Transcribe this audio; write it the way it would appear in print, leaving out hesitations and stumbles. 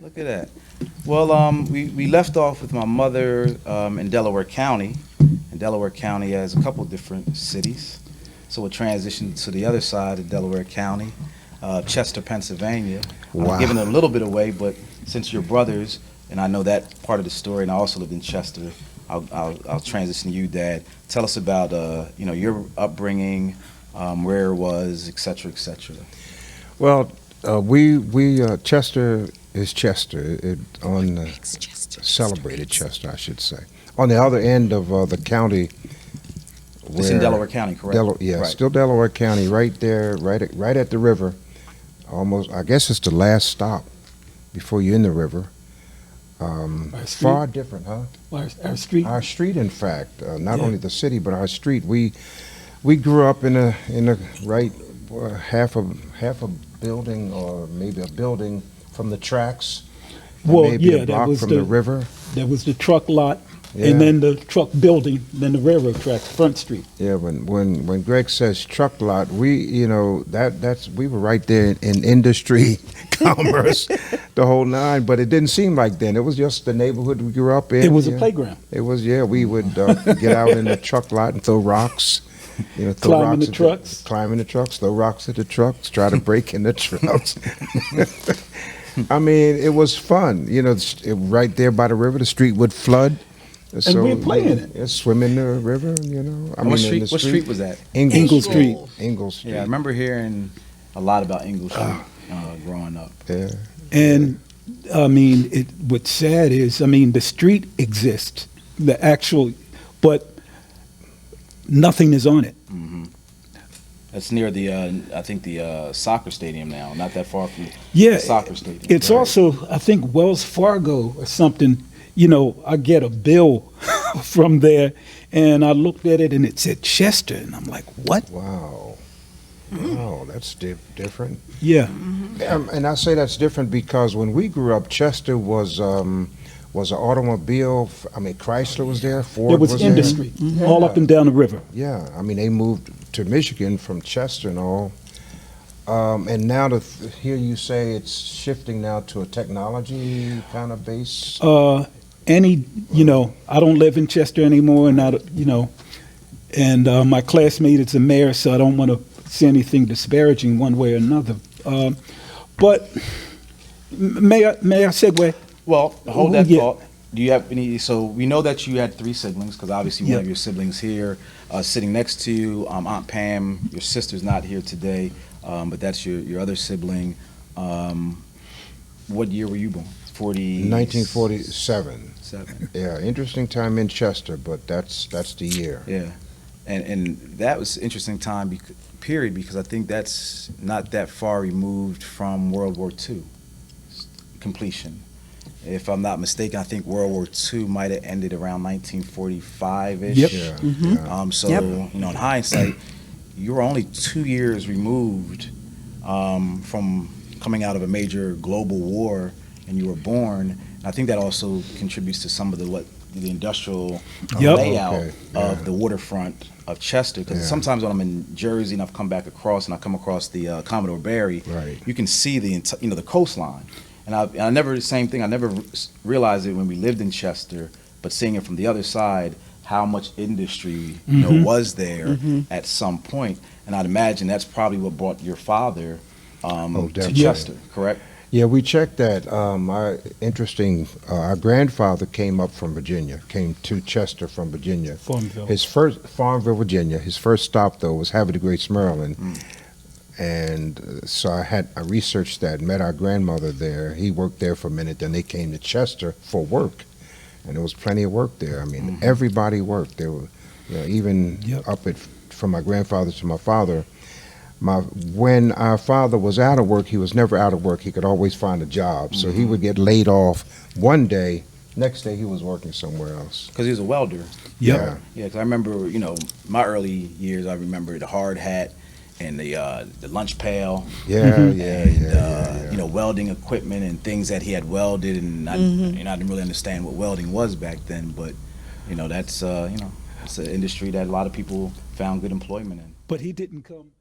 Look at that. Well, we left off with my mother in Delaware County. And Delaware County has a couple different cities. So we'll transition to the other side of Delaware County, Chester, Pennsylvania. Wow. I'm giving it a little bit away, but since you're brothers, and I know that part of the story, and I also lived in Chester, I'll transition to you, Dad. Tell us about your upbringing, where it was, et cetera, et cetera. Well, Chester is Chester, celebrated Chester, I should say. On the other end of the county, It's in Delaware County, correct? Yeah, Right. still Delaware County, right there, right at the river. Almost, I guess it's the last stop before you're in the river. Far different, huh? Our street. Our street, in fact, not Yeah. only the city but our street. We grew up in a right half a building, or maybe a building from the tracks. Well, maybe yeah, a that block was from the river. There was the truck lot, Yeah. and then the truck building, then the railroad track, Front Street. Yeah, when Greg says truck lot, we were right there in industry, commerce, the whole nine. But it didn't seem like then. It was just the neighborhood we grew up in. It was a yeah. playground. It was, yeah. We would get out in the truck lot and throw rocks. Throw Climbing rocks the trucks. climbing the trucks, throw rocks at the trucks, try to break in the trucks. I mean, it was fun. Right there by the river, the street would flood. And we'd play in it. Yeah, swim in the river, What street was that? Ingle Street. Ingle Street. Yeah, I remember hearing a lot about Ingle Street growing up. Yeah. And I mean, what's sad is, the street exists, the actual, but nothing is on it. That's near the, I think the soccer stadium now, not that far from Yeah, the soccer stadium. It's also, I think, Wells Fargo or something. I get a bill from there, and I looked at it, and it said Chester, and I'm like, what? Wow. Wow, that's different. Yeah. And I say that's different because when we grew up, Chester was an automobile. Chrysler was there. Ford There was there. industry all up and down the river. Yeah, they moved to Michigan from Chester and all. And now to hear you say it's shifting now to a technology kind of base. I don't live in Chester anymore, and my classmate is a mayor, so I don't want to say anything disparaging one way or another. But may I segue? Well, hold that Yeah. thought. Do you have any? So we know that you had 3 siblings, because obviously one Yep. of your siblings here, sitting next to you, Aunt Pam. Your sister's not here today, but that's your other sibling. What year were you born? 1947. 7. Yeah, interesting time in Chester, but that's the year. Yeah, and that was an interesting time period, because I think that's not that far removed from World War II completion. If I'm not mistaken, I think World War II might have ended around 1945-ish. Yep. Yeah. yeah. So, Yep. in hindsight, you were only 2 years removed from coming out of a major global war, and you were born. And I think that also contributes to some of the industrial Yep. layout Okay, of yeah. the waterfront of Chester. Because Yeah. sometimes when I'm in Jersey and I've come back across, and I come across the Commodore Barry, Right. you can see the coastline. And I never, same thing, I never realized it when we lived in Chester, but seeing it from the other side, how much industry was there at some point. And I'd imagine that's probably what brought your father to definitely. Chester, correct? Yeah, we checked that. Our grandfather came up from Virginia, came to Chester from Virginia. Farmville. His first, Farmville, Virginia. His first stop, though, was Havre de Grace, Maryland. And so I researched that, met our grandmother there. He worked there for a minute, then they came to Chester for work. And there was plenty of work there. Everybody worked. There were, even Yep. from my grandfather to my father. When our father was out of work, he was never out of work. He could always find a job. So he would get laid off one day. Next day, he was working somewhere else. Because he was a welder. Yep. Yeah. Yeah, because I remember, my early years, I remember the hard hat and the lunch pail. Yeah, And, yeah. welding equipment and things that he had welded. And I didn't really understand what welding was back then. But, that's, it's an industry that a lot of people found good employment in. But he didn't come.